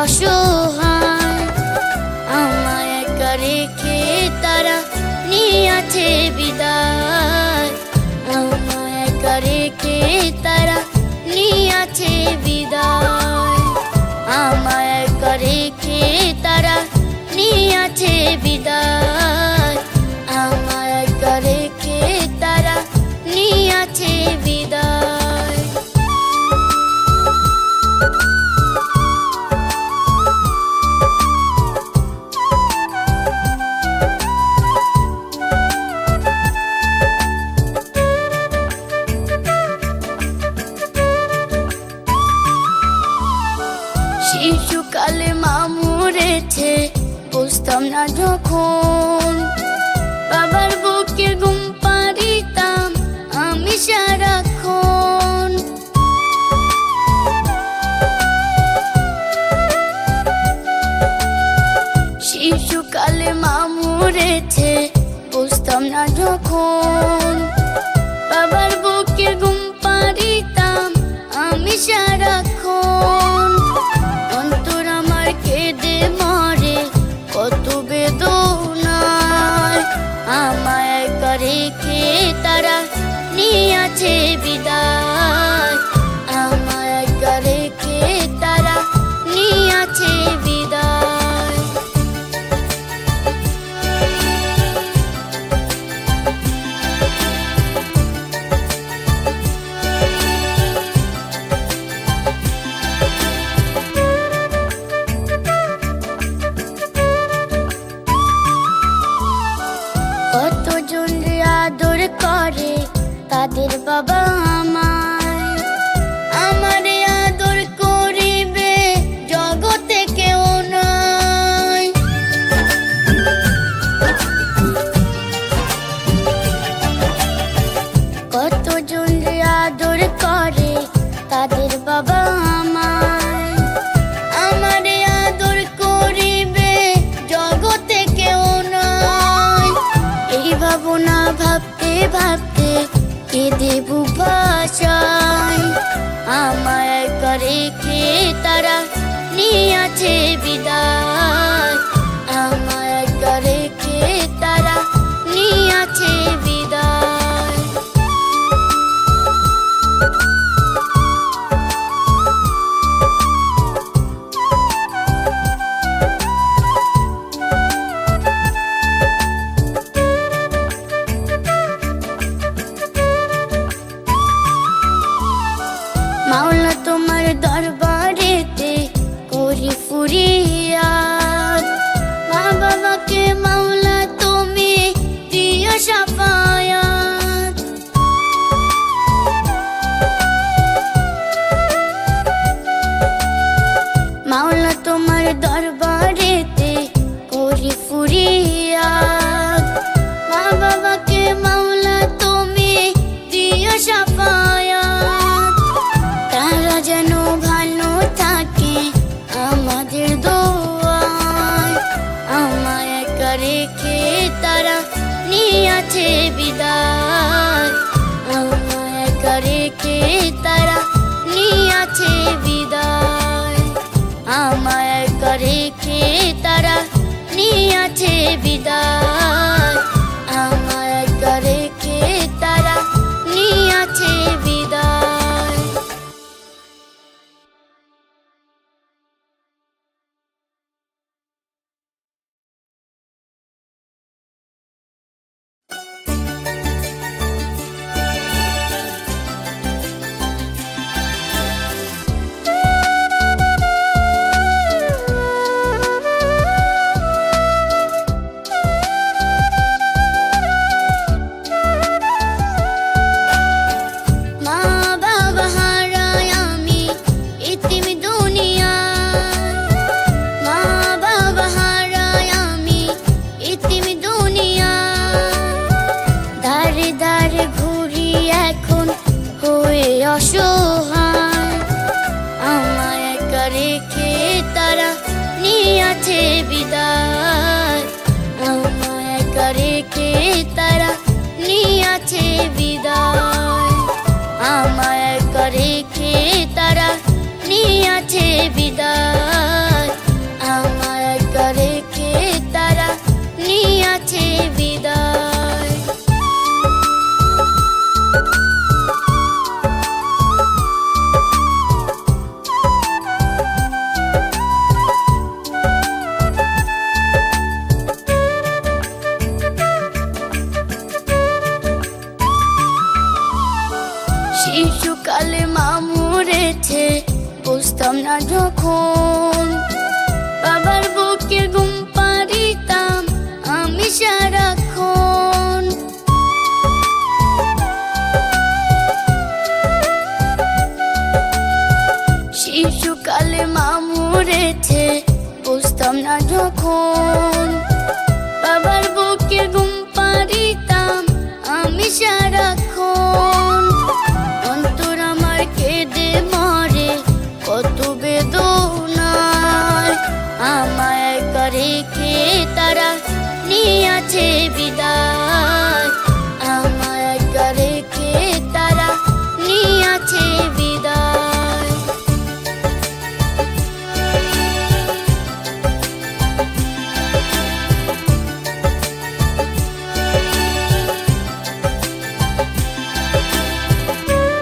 অসহায়। আমায় একা রেখে তারা নিয়েছে বিদায়। আমায় একা রেখে তারা নিয়েছে বিদায়। আমায় একা রেখে তারা নিয়েছে বিদায়। আমায় একা রেখে তারা নিয়েছে বিদায়। শিশুকালে মা মরেছে, বুঝতাম না যখন। বাবার বুকে ঘুম পাড়িতাম আমি সারাক্ষণ। শিশুকালে মা মরেছে, বুঝতাম না যখন। বাবার বুকে ঘুম পাড়িতাম আমি সারাক্ষণ। অন্তর আমার কেঁদে মরে কত বেদনায়। আমায় একা রেখে তারা নিয়েছে বিদায়। আমায় একা রেখে তারা নিয়েছে বিদায়। কতজন আদর করে তাদের বাবা আমায়। আমার আদর করিবে জগতে কেউ নাই। কতজন আদর করে তাদের বাবা আমায়। আমার আদর করিবে জগতে কেউ নাই। এই ভাবনা ভাবতে ভাবতে কেঁদে বুক ভাসায়। আমায় একা রেখে তারা নিয়েছে বিদায়। আমায় একা রেখে তারা নিয়েছে বিদায়। মাওলা তোমার দরবারেতে করি ফুরিয়াদ। মা বাবাকে মাওলা তুমি দিও শাফায়াত। মাওলা তোমার দরবারেতে করি ফুরিয়াদ। মা বাবাকে মাওলা তুমি দিও শাফায়াত। তারা যেন ভালো থাকে আমাদের দোয়ায়। আমায় একা রেখে তারা নিয়েছে বিদায়। আমায় একা রেখে তারা নিয়েছে বিদায়। আমায় একা রেখে তারা নিয়েছে বিদায়। আমায় একা রেখে তারা নিয়েছে বিদায়। অসহায়। আমায় একা রেখে তারা নিয়েছে বিদায়। আমায় একা রেখে তারা নিয়েছে বিদায়। আমায় একা রেখে তারা নিয়েছে বিদায়। মা মরেছে বুঝতাম না যখন, বাবার বুকে ঘুম পাড়িতাম আমি সারাক্ষণ। শিশুকালে মা মরেছে বুঝতাম না যখন,